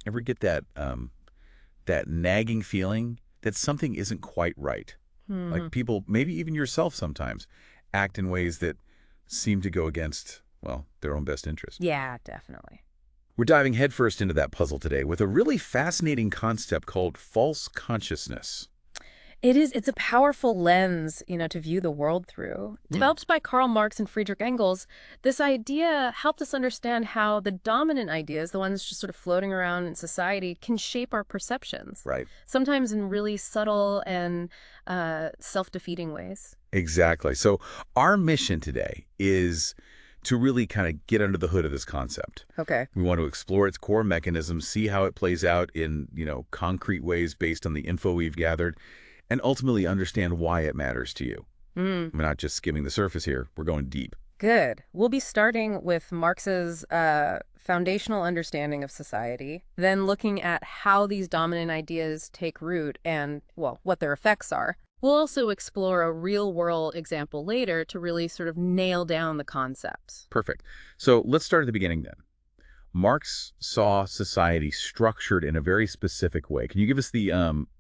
Ever get that nagging feeling that something isn't quite right? Hmm. Like people, maybe even yourself sometimes, act in ways that seem to go against, well, their own best interest. Yeah, definitely. We're diving headfirst into that puzzle today with a really fascinating concept called false consciousness. It's a powerful lens, to view the world through. Hmm. Developed by Karl Marx and Friedrich Engels, this idea helped us understand how the dominant ideas, the ones just sort of floating around in society, can shape our perceptions, Right. sometimes in really subtle and self-defeating ways. Exactly. So our mission today is to really kind of get under the hood of this concept. Okay. We want to explore its core mechanisms, see how it plays out in, concrete ways based on the info we've gathered, and ultimately understand why it matters to you. Hmm. We're not just skimming the surface here. We're going deep. Good. We'll be starting with Marx's foundational understanding of society, then looking at how these dominant ideas take root and, well, what their effects are. We'll also explore a real-world example later to really sort of nail down the concepts. Perfect. So let's start at the beginning then. Marx saw society structured in a very specific way. Can you give us the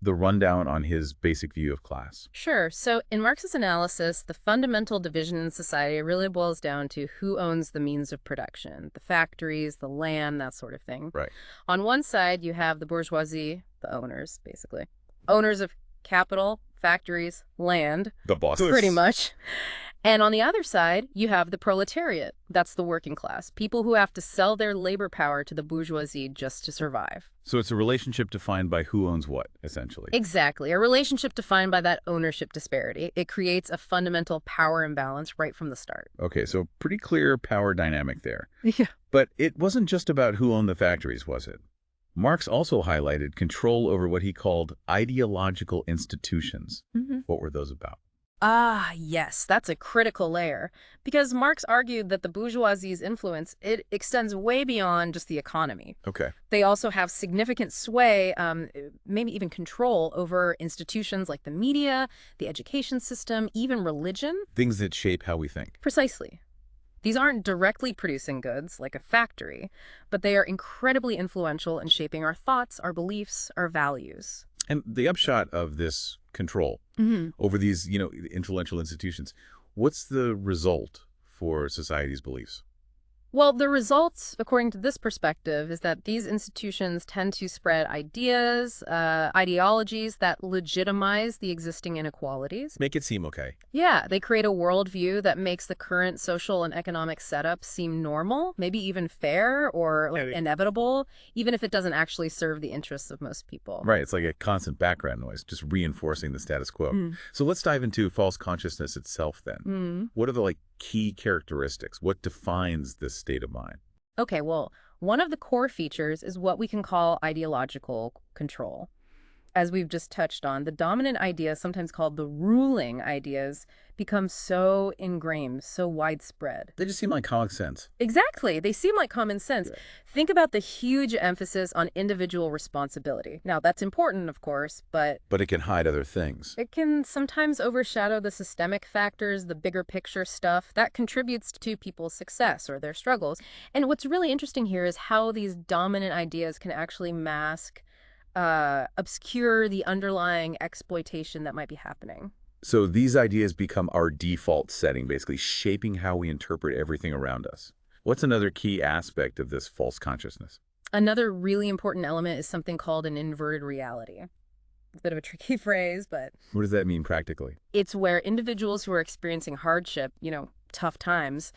rundown on his basic view of class? Sure. So in Marx's analysis, the fundamental division in society really boils down to who owns the means of production, the factories, the land, that sort of thing. Right. On one side, you have the bourgeoisie, the owners, basically. Owners of capital, factories, land, The bosses. pretty much. And on the other side, you have the proletariat. That's the working class, people who have to sell their labor power to the bourgeoisie just to survive. So it's a relationship defined by who owns what, essentially. Exactly. A relationship defined by that ownership disparity. It creates a fundamental power imbalance right from the start. Okay, so pretty clear power dynamic there. Yeah. But it wasn't just about who owned the factories, was it? Marx also highlighted control over what he called ideological institutions. What were those about? Ah, yes, that's a critical layer. Because Marx argued that the bourgeoisie's influence, it extends way beyond just the economy. Okay. They also have significant sway, maybe even control over institutions like the media, the education system, even religion. Things that shape how we think. Precisely. These aren't directly producing goods like a factory, but they are incredibly influential in shaping our thoughts, our beliefs, our values. And the upshot of this control over these, influential institutions, what's the result for society's beliefs? Well, the results, according to this perspective, is that these institutions tend to spread ideas, ideologies that legitimize the existing inequalities. Make it seem okay. Yeah, they create a worldview that makes the current social and economic setup seem normal, maybe even fair or like inevitable, even if it doesn't actually serve the interests of most people. Right, it's like a constant background noise, just reinforcing the status quo. So let's dive into false consciousness itself then. What are the key characteristics? What defines this state of mind? Okay, well, one of the core features is what we can call ideological control. As we've just touched on, the dominant ideas, sometimes called the ruling ideas, become so ingrained, so widespread. They just seem like common sense. Exactly. They seem like common sense. Yeah. Think about the huge emphasis on individual responsibility. Now, that's important, of course, but But it can hide other things. it can sometimes overshadow the systemic factors, the bigger picture stuff that contributes to people's success or their struggles. And what's really interesting here is how these dominant ideas can actually mask, obscure the underlying exploitation that might be happening. So these ideas become our default setting, basically shaping how we interpret everything around us. What's another key aspect of this false consciousness? Another really important element is something called an inverted reality. It's a bit of a tricky phrase, but What does that mean practically? it's where individuals who are experiencing hardship, tough times,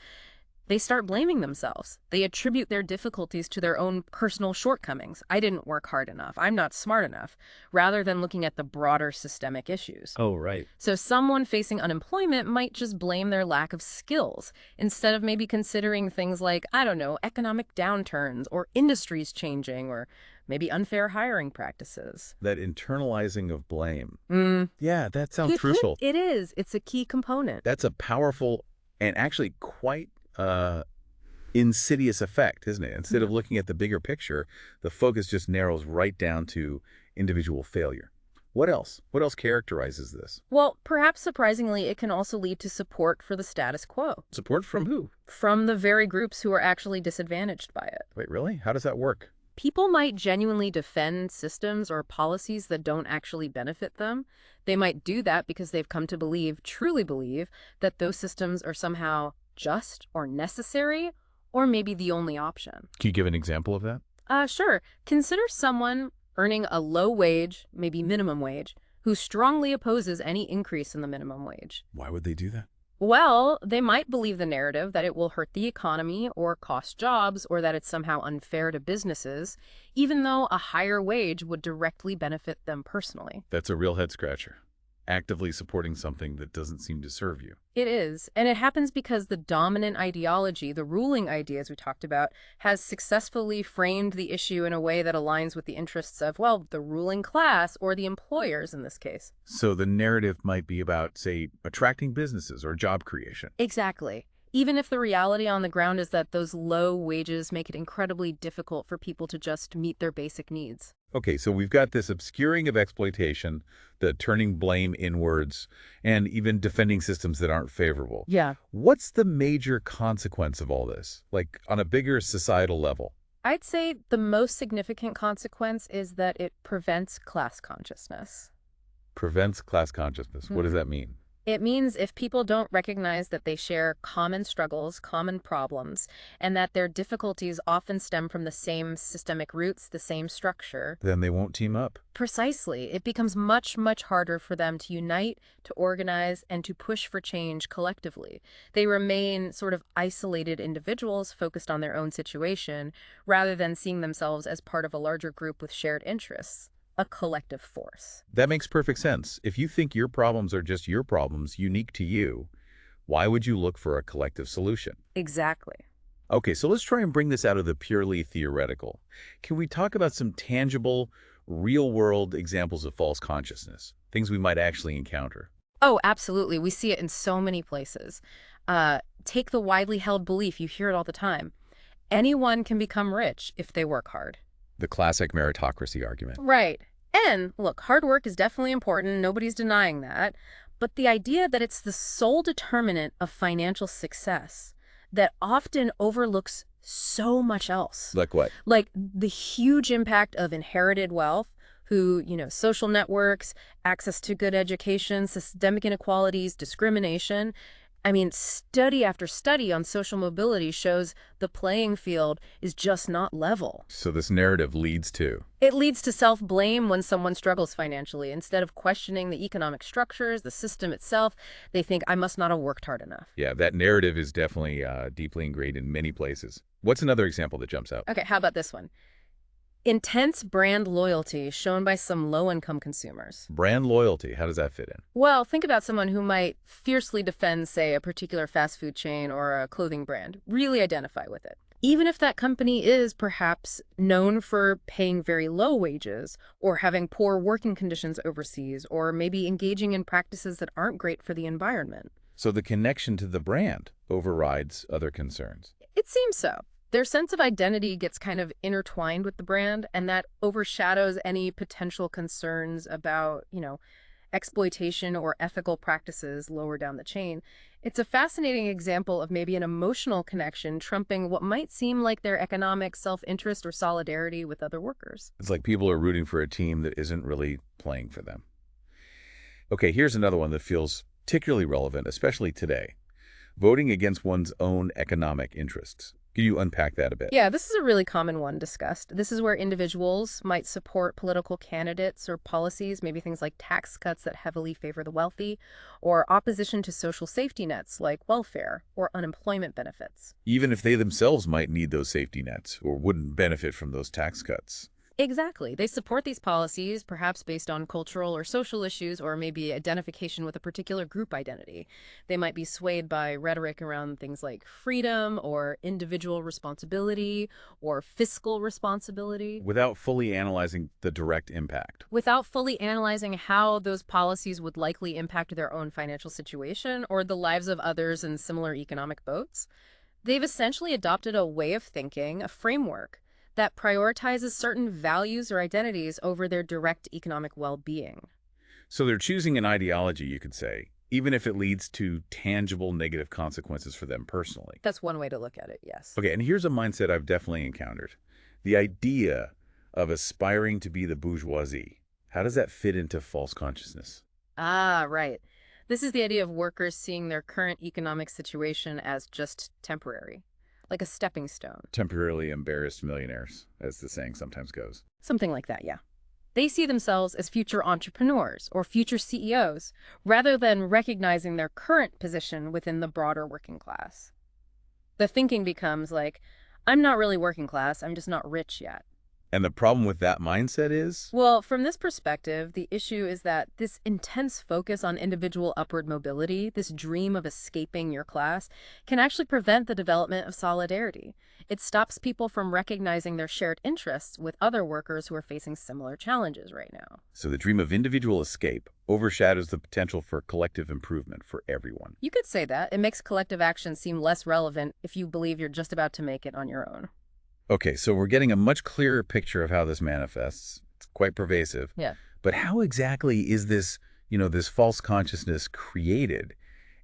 they start blaming themselves. They attribute their difficulties to their own personal shortcomings. I didn't work hard enough. I'm not smart enough, rather than looking at the broader systemic issues. Oh, right. So someone facing unemployment might just blame their lack of skills instead of maybe considering things like, I don't know, economic downturns or industries changing or maybe unfair hiring practices. That internalizing of blame. Mm. Yeah, that sounds crucial. It is. It's a key component. That's a powerful and actually quite insidious effect, isn't it? Instead of looking at the bigger picture, the focus just narrows right down to individual failure. What else? What else characterizes this? Well, perhaps surprisingly, it can also lead to support for the status quo. Support from who? From the very groups who are actually disadvantaged by it. Wait, really? How does that work? People might genuinely defend systems or policies that don't actually benefit them. They might do that because they've come to believe, truly believe, that those systems are somehow just or necessary or maybe the only option. Can you give an example of that? Sure. Consider someone earning a low wage, maybe minimum wage, who strongly opposes any increase in the minimum wage. Why would they do that? Well, they might believe the narrative that it will hurt the economy or cost jobs or that it's somehow unfair to businesses, even though a higher wage would directly benefit them personally. That's a real head-scratcher. Actively supporting something that doesn't seem to serve you. It is, and it happens because the dominant ideology, the ruling idea as we talked about, has successfully framed the issue in a way that aligns with the interests of, well, the ruling class or the employers in this case. So the narrative might be about, say, attracting businesses or job creation. Exactly. Even if the reality on the ground is that those low wages make it incredibly difficult for people to just meet their basic needs. Okay, so we've got this obscuring of exploitation, the turning blame inwards, and even defending systems that aren't favorable. Yeah. What's the major consequence of all this, like on a bigger societal level? I'd say the most significant consequence is that it prevents class consciousness. Prevents class consciousness. What does that mean? It means if people don't recognize that they share common struggles, common problems, and that their difficulties often stem from the same systemic roots, the same structure. Then they won't team up. Precisely. It becomes much, much harder for them to unite, to organize, and to push for change collectively. They remain sort of isolated individuals focused on their own situation, rather than seeing themselves as part of a larger group with shared interests. A collective force. That makes perfect sense. If you think your problems are just your problems, unique to you, why would you look for a collective solution? Exactly. Okay, so let's try and bring this out of the purely theoretical. Can we talk about some tangible, real-world examples of false consciousness? Things we might actually encounter. Oh, absolutely. We see it in so many places. Take the widely held belief, you hear it all the time. Anyone can become rich if they work hard. The classic meritocracy argument. Right. And look, hard work is definitely important. Nobody's denying that. But the idea that it's the sole determinant of financial success that often overlooks so much else. Like what? Like the huge impact of inherited wealth, social networks, access to good education, systemic inequalities, discrimination. I mean, study after study on social mobility shows the playing field is just not level. So this narrative leads to? It leads to self-blame when someone struggles financially. Instead of questioning the economic structures, the system itself, they think, I must not have worked hard enough. Yeah, that narrative is definitely deeply ingrained in many places. What's another example that jumps out? Okay, how about this one? Intense brand loyalty shown by some low-income consumers. Brand loyalty, how does that fit in? Well, think about someone who might fiercely defend, say, a particular fast food chain or a clothing brand, really identify with it. Even if that company is perhaps known for paying very low wages or having poor working conditions overseas or maybe engaging in practices that aren't great for the environment. So the connection to the brand overrides other concerns. It seems so. Their sense of identity gets kind of intertwined with the brand, and that overshadows any potential concerns about, exploitation or ethical practices lower down the chain. It's a fascinating example of maybe an emotional connection trumping what might seem like their economic self-interest or solidarity with other workers. It's like people are rooting for a team that isn't really playing for them. Okay, here's another one that feels particularly relevant, especially today. Voting against one's own economic interests. Can you unpack that a bit? Yeah, this is a really common one discussed. This is where individuals might support political candidates or policies, maybe things like tax cuts that heavily favor the wealthy, or opposition to social safety nets like welfare or unemployment benefits. Even if they themselves might need those safety nets or wouldn't benefit from those tax cuts. Exactly. They support these policies, perhaps based on cultural or social issues, or maybe identification with a particular group identity. They might be swayed by rhetoric around things like freedom or individual responsibility or fiscal responsibility. Without fully analyzing the direct impact. Without fully analyzing how those policies would likely impact their own financial situation or the lives of others in similar economic boats. They've essentially adopted a way of thinking, a framework, that prioritizes certain values or identities over their direct economic well-being. So they're choosing an ideology, you could say, even if it leads to tangible negative consequences for them personally. That's one way to look at it, yes. Okay, and here's a mindset I've definitely encountered. The idea of aspiring to be the bourgeoisie, how does that fit into false consciousness? Ah, right. This is the idea of workers seeing their current economic situation as just temporary, like a stepping stone. Temporarily embarrassed millionaires, as the saying sometimes goes. Something like that, yeah. They see themselves as future entrepreneurs or future CEOs, rather than recognizing their current position within the broader working class. The thinking becomes like, I'm not really working class, I'm just not rich yet. And the problem with that mindset is, Well, from this perspective, the issue is that this intense focus on individual upward mobility, this dream of escaping your class, can actually prevent the development of solidarity. It stops people from recognizing their shared interests with other workers who are facing similar challenges right now. so the dream of individual escape overshadows the potential for collective improvement for everyone. You could say that. It makes collective action seem less relevant if you believe you're just about to make it on your own. Okay, so we're getting a much clearer picture of how this manifests. It's quite pervasive. Yeah. But how exactly is this, this false consciousness created?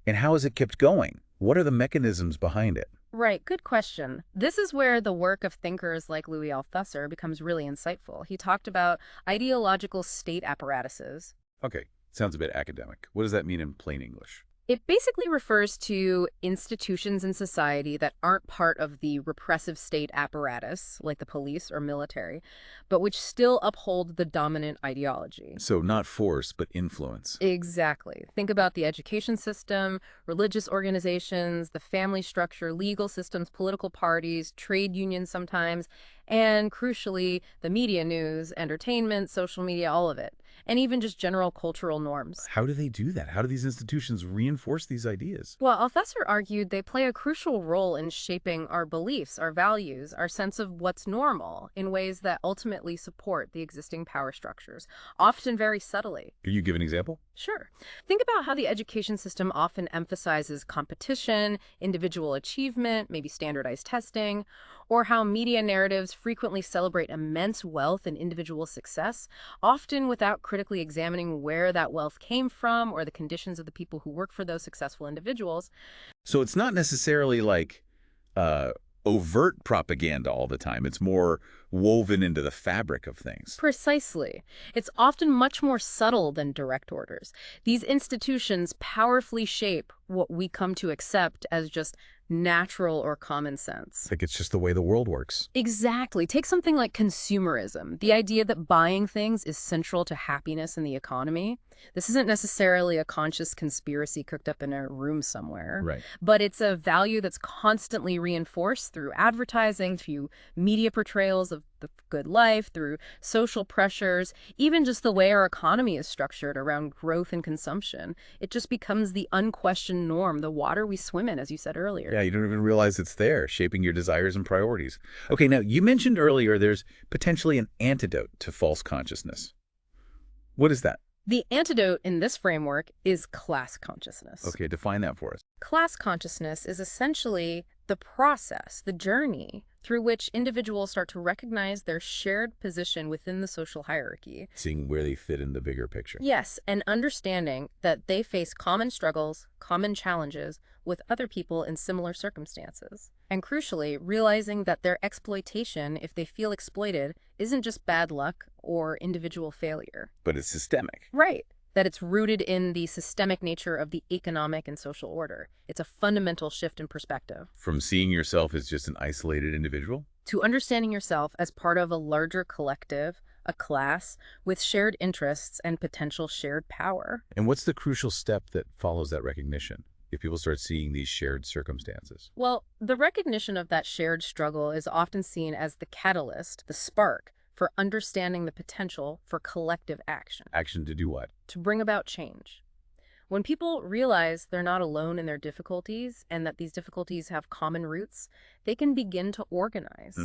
And how is it kept going? What are the mechanisms behind it? Right, good question. This is where the work of thinkers like Louis Althusser becomes really insightful. He talked about ideological state apparatuses. Okay, sounds a bit academic. What does that mean in plain English? It basically refers to institutions in society that aren't part of the repressive state apparatus, like the police or military, but which still uphold the dominant ideology. So not force, but influence. Exactly. Think about the education system, religious organizations, the family structure, legal systems, political parties, trade unions sometimes, and crucially, the media news, entertainment, social media, all of it. And even just general cultural norms. How do they do that? How do these institutions reinforce these ideas? Well, Althusser argued they play a crucial role in shaping our beliefs, our values, our sense of what's normal in ways that ultimately support the existing power structures, often very subtly. Can you give an example? Sure. Think about how the education system often emphasizes competition, individual achievement, maybe standardized testing, or how media narratives frequently celebrate immense wealth and individual success, often without critically examining where that wealth came from or the conditions of the people who work for those successful individuals. So it's not necessarily like overt propaganda all the time. It's more woven into the fabric of things. Precisely. It's often much more subtle than direct orders. These institutions powerfully shape what we come to accept as just natural or common sense. Like it's just the way the world works. Exactly. Take something like consumerism, the idea that buying things is central to happiness in the economy. This isn't necessarily a conscious conspiracy cooked up in a room somewhere, Right. but it's a value that's constantly reinforced through advertising, through media portrayals of the good life, through social pressures, even just the way our economy is structured around growth and consumption. It just becomes the unquestioned norm, the water we swim in, as you said earlier. Yeah, you don't even realize it's there, shaping your desires and priorities. Okay, now you mentioned earlier there's potentially an antidote to false consciousness. What is that? The antidote in this framework is class consciousness. Okay, define that for us. Class consciousness is essentially the process, the journey through which individuals start to recognize their shared position within the social hierarchy. Seeing where they fit in the bigger picture. Yes, and understanding that they face common struggles, common challenges with other people in similar circumstances. And crucially, realizing that their exploitation, if they feel exploited, isn't just bad luck or individual failure. But it's systemic. Right. That it's rooted in the systemic nature of the economic and social order. It's a fundamental shift in perspective. From seeing yourself as just an isolated individual? To understanding yourself as part of a larger collective, a class, with shared interests and potential shared power. And what's the crucial step that follows that recognition, if people start seeing these shared circumstances? Well, the recognition of that shared struggle is often seen as the catalyst, the spark, for understanding the potential for collective action. Action to do what? To bring about change. When people realize they're not alone in their difficulties and that these difficulties have common roots, they can begin to organize.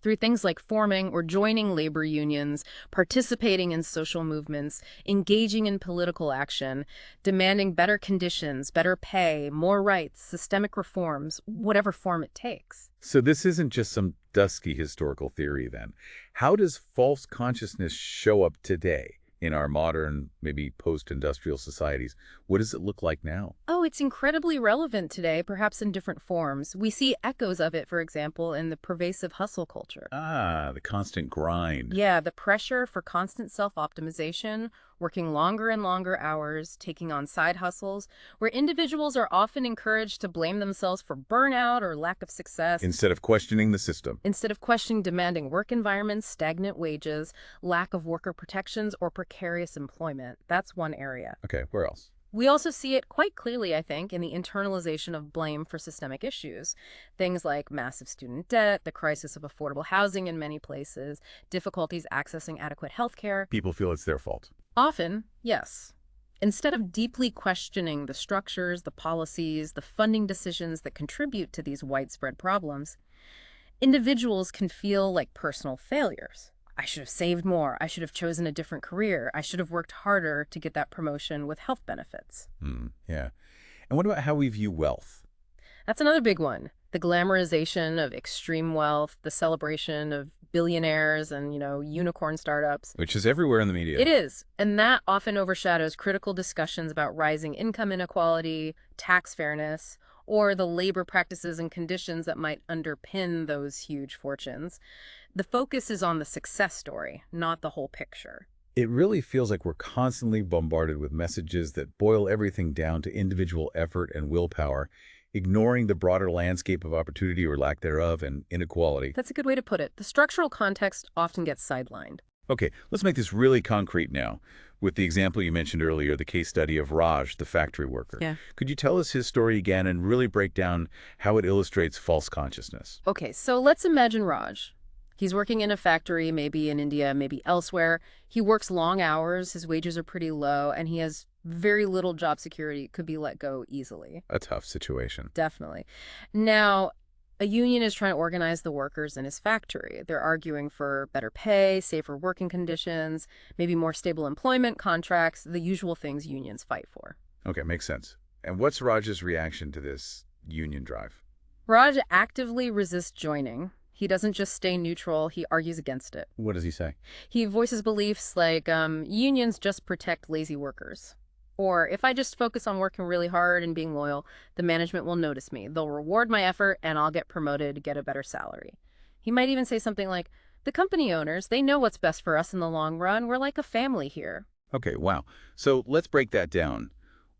Through things like forming or joining labor unions, participating in social movements, engaging in political action, demanding better conditions, better pay, more rights, systemic reforms, whatever form it takes. So this isn't just some dusky historical theory then. How does false consciousness show up today in our modern, maybe post-industrial societies. What does it look like now? Oh, it's incredibly relevant today, perhaps in different forms. We see echoes of it, for example, in the pervasive hustle culture. Ah, the constant grind. Yeah, the pressure for constant self-optimization, working longer and longer hours, taking on side hustles, where individuals are often encouraged to blame themselves for burnout or lack of success, Instead of questioning the system. instead of questioning demanding work environments, stagnant wages, lack of worker protections, or precarious employment. That's one area. Okay, where else? We also see it quite clearly, I think, in the internalization of blame for systemic issues. Things like massive student debt, the crisis of affordable housing in many places, difficulties accessing adequate health care. People feel it's their fault. Often, yes. Instead of deeply questioning the structures, the policies, the funding decisions that contribute to these widespread problems, individuals can feel like personal failures. I should have saved more. I should have chosen a different career. I should have worked harder to get that promotion with health benefits. Yeah. And what about how we view wealth? That's another big one. The glamorization of extreme wealth, the celebration of billionaires and, unicorn startups. Which is everywhere in the media. It is. And that often overshadows critical discussions about rising income inequality, tax fairness, or the labor practices and conditions that might underpin those huge fortunes. The focus is on the success story, not the whole picture. It really feels like we're constantly bombarded with messages that boil everything down to individual effort and willpower, ignoring the broader landscape of opportunity or lack thereof and inequality. That's a good way to put it. The structural context often gets sidelined. Okay, let's make this really concrete now. With the example you mentioned earlier, the case study of Raj, the factory worker. Yeah. Could you tell us his story again and really break down how it illustrates false consciousness? Okay, so let's imagine Raj. He's working in a factory, maybe in India, maybe elsewhere. He works long hours, his wages are pretty low, and he has very little job security, could be let go easily. A tough situation. Definitely. Now, a union is trying to organize the workers in his factory. They're arguing for better pay, safer working conditions, maybe more stable employment contracts, the usual things unions fight for. Okay, makes sense. And what's Raj's reaction to this union drive? Raj actively resists joining. He doesn't just stay neutral, he argues against it. What does he say? He voices beliefs like, unions just protect lazy workers. Or, if I just focus on working really hard and being loyal, the management will notice me. They'll reward my effort, and I'll get promoted, get a better salary. He might even say something like, the company owners, they know what's best for us in the long run. We're like a family here. Okay, wow. So let's break that down.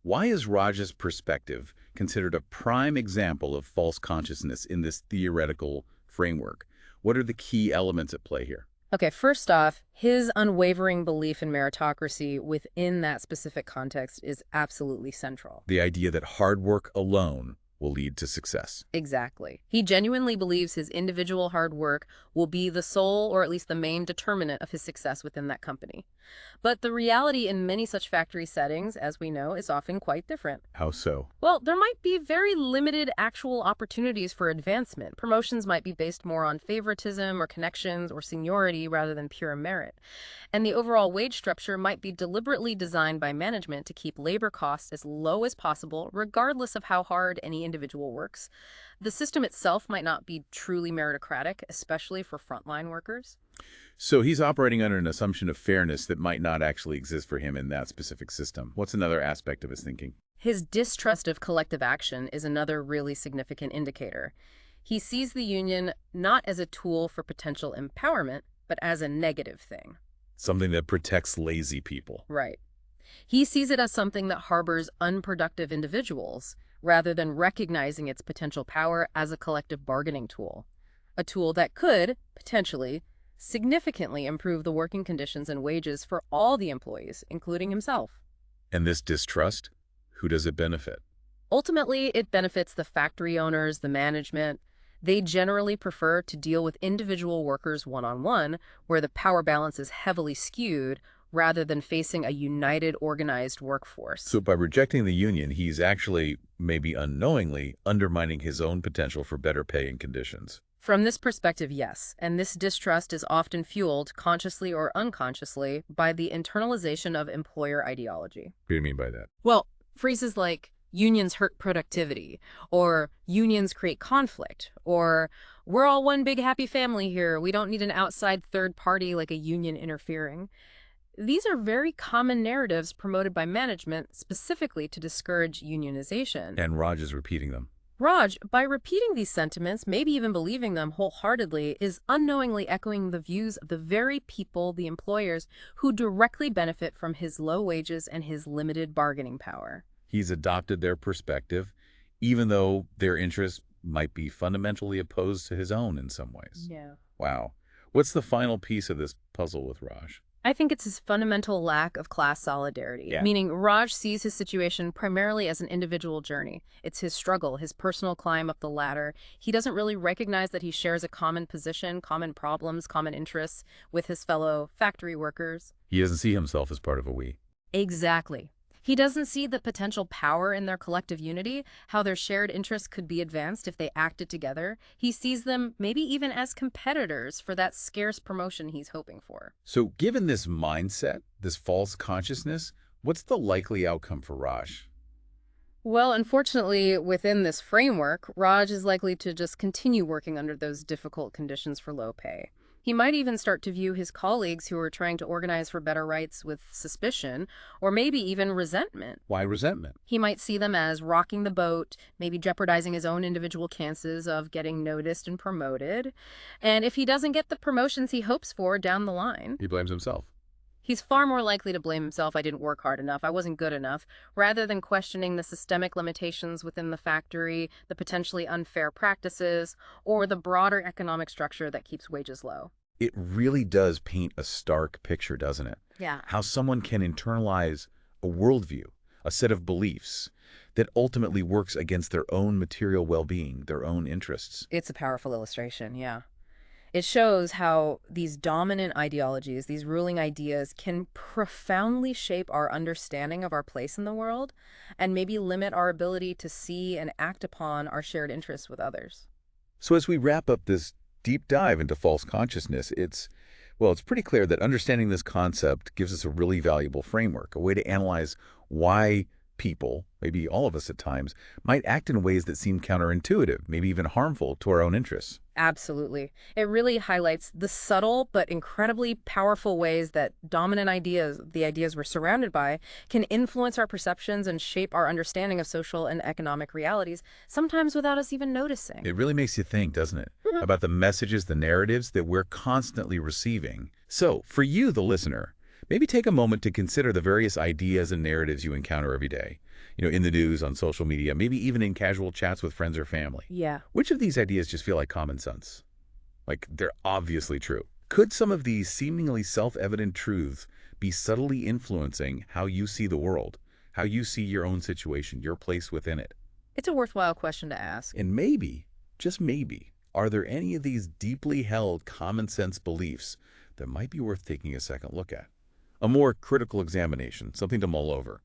Why is Raj's perspective considered a prime example of false consciousness in this theoretical framework? What are the key elements at play here? Okay, first off, his unwavering belief in meritocracy within that specific context is absolutely central. The idea that hard work alone will lead to success. Exactly. He genuinely believes his individual hard work will be the sole or at least the main determinant of his success within that company. But the reality in many such factory settings, as we know, is often quite different. How so? Well, there might be very limited actual opportunities for advancement. Promotions might be based more on favoritism or connections or seniority rather than pure merit. And the overall wage structure might be deliberately designed by management to keep labor costs as low as possible, regardless of how hard any individual works. The system itself might not be truly meritocratic, especially for frontline workers. So he's operating under an assumption of fairness that might not actually exist for him in that specific system. What's another aspect of his thinking? His distrust of collective action is another really significant indicator. He sees the union not as a tool for potential empowerment, but as a negative thing. Something that protects lazy people. Right. He sees it as something that harbors unproductive individuals, rather than recognizing its potential power as a collective bargaining tool. A tool that could, potentially, significantly improve the working conditions and wages for all the employees, including himself. And this distrust, who does it benefit? Ultimately, it benefits the factory owners, the management. They generally prefer to deal with individual workers one-on-one, where the power balance is heavily skewed, rather than facing a united, organized workforce. So by rejecting the union, he's actually, maybe unknowingly, undermining his own potential for better pay and conditions. From this perspective, yes, and this distrust is often fueled, consciously or unconsciously, by the internalization of employer ideology. What do you mean by that? Well, phrases like, unions hurt productivity, or unions create conflict, or we're all one big happy family here, we don't need an outside third party like a union interfering. These are very common narratives promoted by management specifically to discourage unionization. And Raj is repeating them. Raj, by repeating these sentiments, maybe even believing them wholeheartedly, is unknowingly echoing the views of the very people, the employers, who directly benefit from his low wages and his limited bargaining power. He's adopted their perspective, even though their interests might be fundamentally opposed to his own in some ways. Yeah. Wow. What's the final piece of this puzzle with Raj? I think it's his fundamental lack of class solidarity, Yeah. meaning Raj sees his situation primarily as an individual journey. It's his struggle, his personal climb up the ladder. He doesn't really recognize that he shares a common position, common problems, common interests with his fellow factory workers. He doesn't see himself as part of a we. Exactly. He doesn't see the potential power in their collective unity, how their shared interests could be advanced if they acted together. He sees them maybe even as competitors for that scarce promotion he's hoping for. So given this mindset, this false consciousness, what's the likely outcome for Raj? Well, unfortunately, within this framework, Raj is likely to just continue working under those difficult conditions for low pay. He might even start to view his colleagues who are trying to organize for better rights with suspicion, or maybe even resentment. Why resentment? He might see them as rocking the boat, maybe jeopardizing his own individual chances of getting noticed and promoted. And if he doesn't get the promotions he hopes for down the line, He blames himself. he's far more likely to blame himself. I didn't work hard enough. I wasn't good enough, rather than questioning the systemic limitations within the factory, the potentially unfair practices, or the broader economic structure that keeps wages low. It really does paint a stark picture, doesn't it? Yeah. How someone can internalize a worldview, a set of beliefs that ultimately works against their own material well-being, their own interests. It's a powerful illustration, yeah. It shows how these dominant ideologies, these ruling ideas, can profoundly shape our understanding of our place in the world and maybe limit our ability to see and act upon our shared interests with others. So as we wrap up this deep dive into false consciousness, it's pretty clear that understanding this concept gives us a really valuable framework, a way to analyze why people, maybe all of us at times, might act in ways that seem counterintuitive, maybe even harmful to our own interests. Absolutely. It really highlights the subtle but incredibly powerful ways that dominant ideas, the ideas we're surrounded by, can influence our perceptions and shape our understanding of social and economic realities, sometimes without us even noticing. It really makes you think, doesn't it, about the messages, the narratives that we're constantly receiving. So, for you, the listener, maybe take a moment to consider the various ideas and narratives you encounter every day. In the news, on social media, maybe even in casual chats with friends or family. Yeah. Which of these ideas just feel like common sense? Like they're obviously true. Could some of these seemingly self-evident truths be subtly influencing how you see the world, how you see your own situation, your place within it? It's a worthwhile question to ask. And maybe, just maybe, are there any of these deeply held common sense beliefs that might be worth taking a second look at? A more critical examination, something to mull over.